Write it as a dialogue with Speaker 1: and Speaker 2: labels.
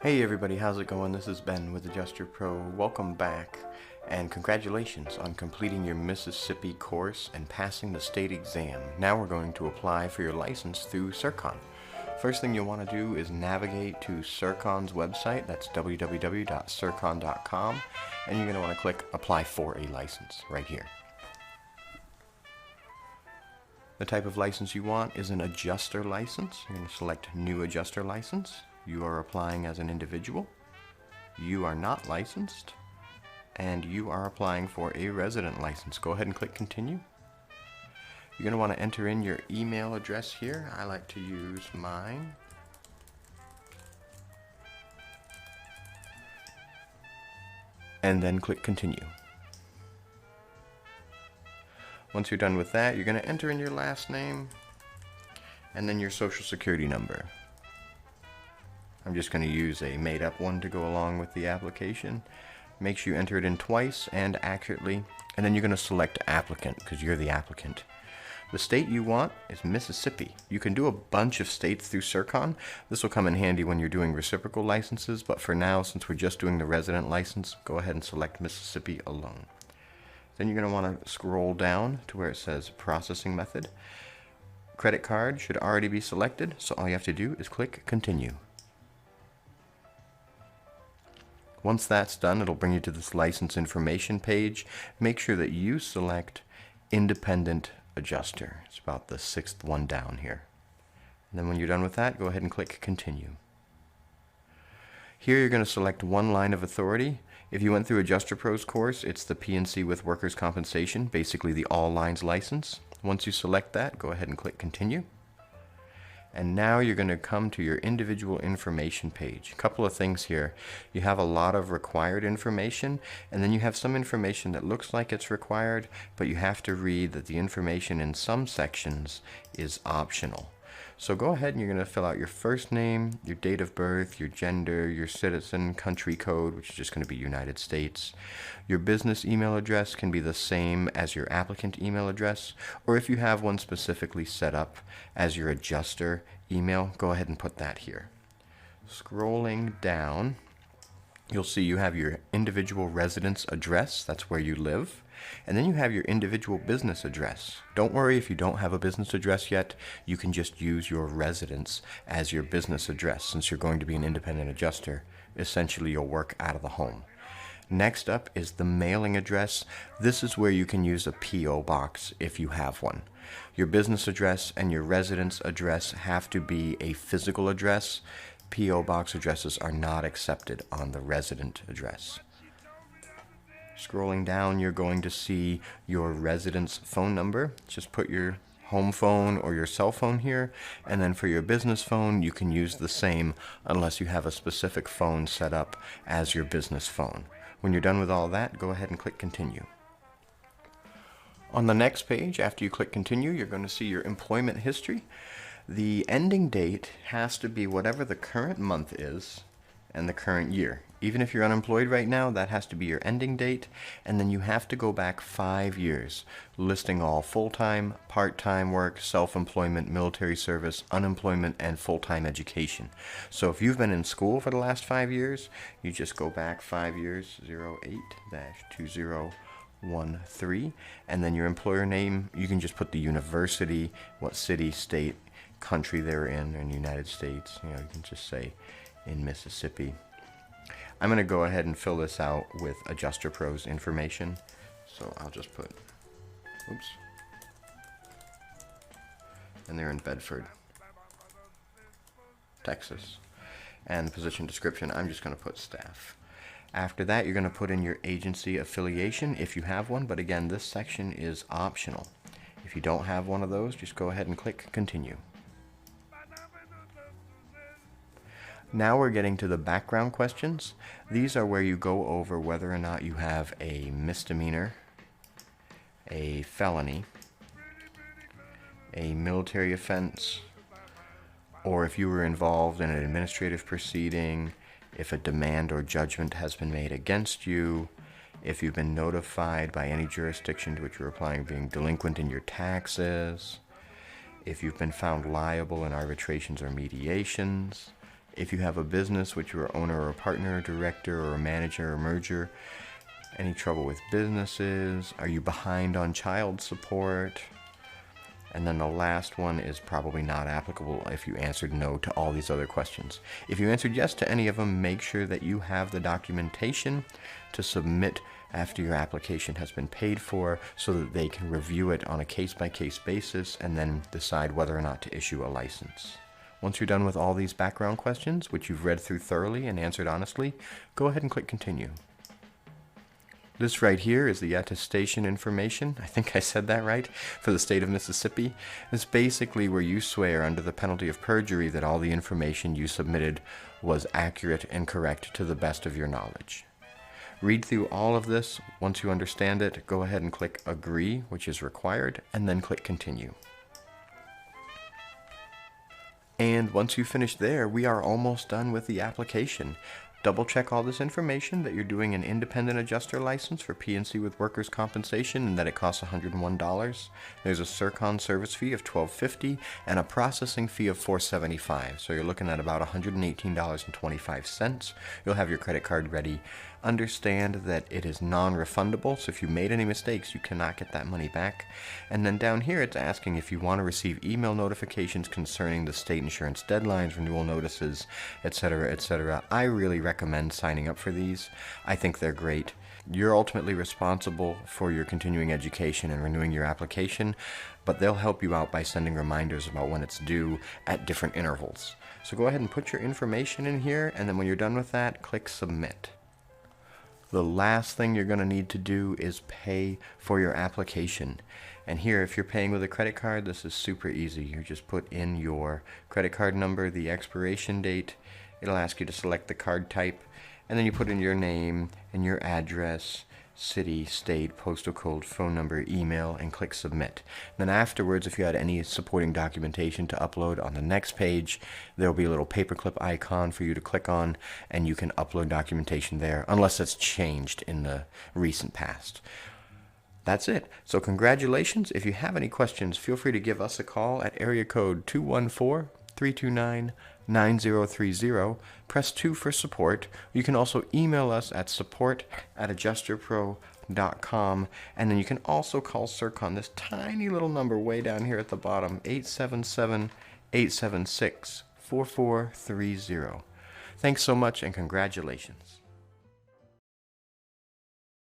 Speaker 1: Hey everybody, how's it going? This is Ben with Adjuster Pro. Welcome back, and congratulations on completing your Mississippi course and passing the state exam. Now we're going to apply for your license through Sercon. First thing you'll want to do is navigate to Sercon's website. That's www.sercon.com, and you're going to want to click Apply for a License right here. The type of license you want is an adjuster license. You're going to select New Adjuster License. You are applying as an individual. You are not licensed. And you are applying for a resident license. Go ahead and click Continue. You're going to want to enter in your email address here. I like to use mine. And then click Continue. Once you're done with that, you're going to enter in your last name and then your social security number. I'm just going to use a made-up one to go along with the application. Make sure you enter it in twice and accurately, and then you're going to select applicant because you're the applicant. The state you want is Mississippi. You can do a bunch of states through Sercon. This will come in handy when you're doing reciprocal licenses, but for now, since we're just doing the resident license, go ahead and select Mississippi alone. Then you're going to want to scroll down to where it says processing method. Credit card should already be selected, so all you have to do is click Continue. Once that's done, it'll bring you to this license information page. Make sure that you select Independent Adjuster. It's about the 6th one down here. And then when you're done with that, go ahead and click Continue. Here you're going to select one line of authority. If you went through Adjuster Pro's course, it's the P&C with Workers' Compensation, basically the all lines license. Once you select that, go ahead and click Continue. And now you're going to come to your individual information page. A couple of things here. You have a lot of required information, and then you have some information that looks like it's required, but you have to read that the information in some sections is optional. So go ahead and you're going to fill out your first name, your date of birth, your gender, your citizen country code, which is just going to be United States. Your business email address can be the same as your applicant email address, or if you have one specifically set up as your adjuster email, go ahead and put that here. Scrolling down, you'll see you have your individual residence address, that's where you live. And then you have your individual business address. Don't worry if you don't have a business address yet, you can just use your residence as your business address. Since you're going to be an independent adjuster, essentially you'll work out of the home. Next up is the mailing address. This is where you can use a P.O. box if you have one. Your business address and your residence address have to be a physical address. P.O. box addresses are not accepted on the resident address. Scrolling down, you're going to see your residence phone number. Just put your home phone or your cell phone here, and then for your business phone, you can use the same unless you have a specific phone set up as your business phone. When you're done with all that, go ahead and click Continue. On the next page, after you click Continue, you're going to see your employment history. The ending date has to be whatever the current month is and the current year. Even if you're unemployed right now, that has to be your ending date, and then you have to go back 5 years, listing all full-time, part-time work, self-employment, military service, unemployment, and full-time education. So if you've been in school for the last 5 years, you just go back 5 years, 08-2013, and then your employer name, you can just put the university, what city, state, country they're in the United States. You can just say in Mississippi. I'm going to go ahead and fill this out with Adjuster Pro's information. So I'll just put, oops, and they're in Bedford, Texas. And the position description, I'm just going to put staff. After that, you're going to put in your agency affiliation if you have one, but again, this section is optional. If you don't have one of those, just go ahead and click Continue. Now we're getting to the background questions. These are where you go over whether or not you have a misdemeanor, a felony, a military offense, or if you were involved in an administrative proceeding, if a demand or judgment has been made against you, if you've been notified by any jurisdiction to which you're applying being delinquent in your taxes, if you've been found liable in arbitrations or mediations, If you have a business which you're an owner or a partner, director or a manager or merger, any trouble with businesses? Are you behind on child support? And then the last one is probably not applicable if you answered no to all these other questions. If you answered yes to any of them, make sure that you have the documentation to submit after your application has been paid for so that they can review it on a case-by-case basis and then decide whether or not to issue a license. Once you're done with all these background questions, which you've read through thoroughly and answered honestly, go ahead and click Continue. This right here is the attestation information, I think I said that right, for the state of Mississippi. It's basically where you swear under the penalty of perjury that all the information you submitted was accurate and correct to the best of your knowledge. Read through all of this. Once you understand it, go ahead and click Agree, which is required, and then click Continue. And once you finish there, we are almost done with the application. Double check all this information, that you're doing an independent adjuster license for P&C with workers' compensation and that it costs $101. There's a Sercon service fee of $12.50 and a processing fee of $4.75. So you're looking at about $118.25. You'll have your credit card ready. Understand that it is non-refundable, so if you made any mistakes, you cannot get that money back. And then down here, it's asking if you want to receive email notifications concerning the state insurance deadlines, renewal notices, etc., etc. I really recommend signing up for these. I think they're great. You're ultimately responsible for your continuing education and renewing your application, but they'll help you out by sending reminders about when it's due at different intervals. So go ahead and put your information in here, and then when you're done with that, click Submit. The last thing you're going to need to do is pay for your application. And here, if you're paying with a credit card, this is super easy. You just put in your credit card number, the expiration date. It'll ask you to select the card type, and then you put in your name and your address, city, state, postal code, phone number, email, and click Submit. Then afterwards, if you had any supporting documentation to upload on the next page, there will be a little paperclip icon for you to click on, and you can upload documentation there, unless it's changed in the recent past. That's it. So congratulations. If you have any questions, feel free to give us a call at area code 214-329-9030. Press 2 for support. You can also email us at support@adjusterpro.com, and then you can also call Sercon, this tiny little number way down here at the bottom, 877-876-4430. Thanks so much and congratulations.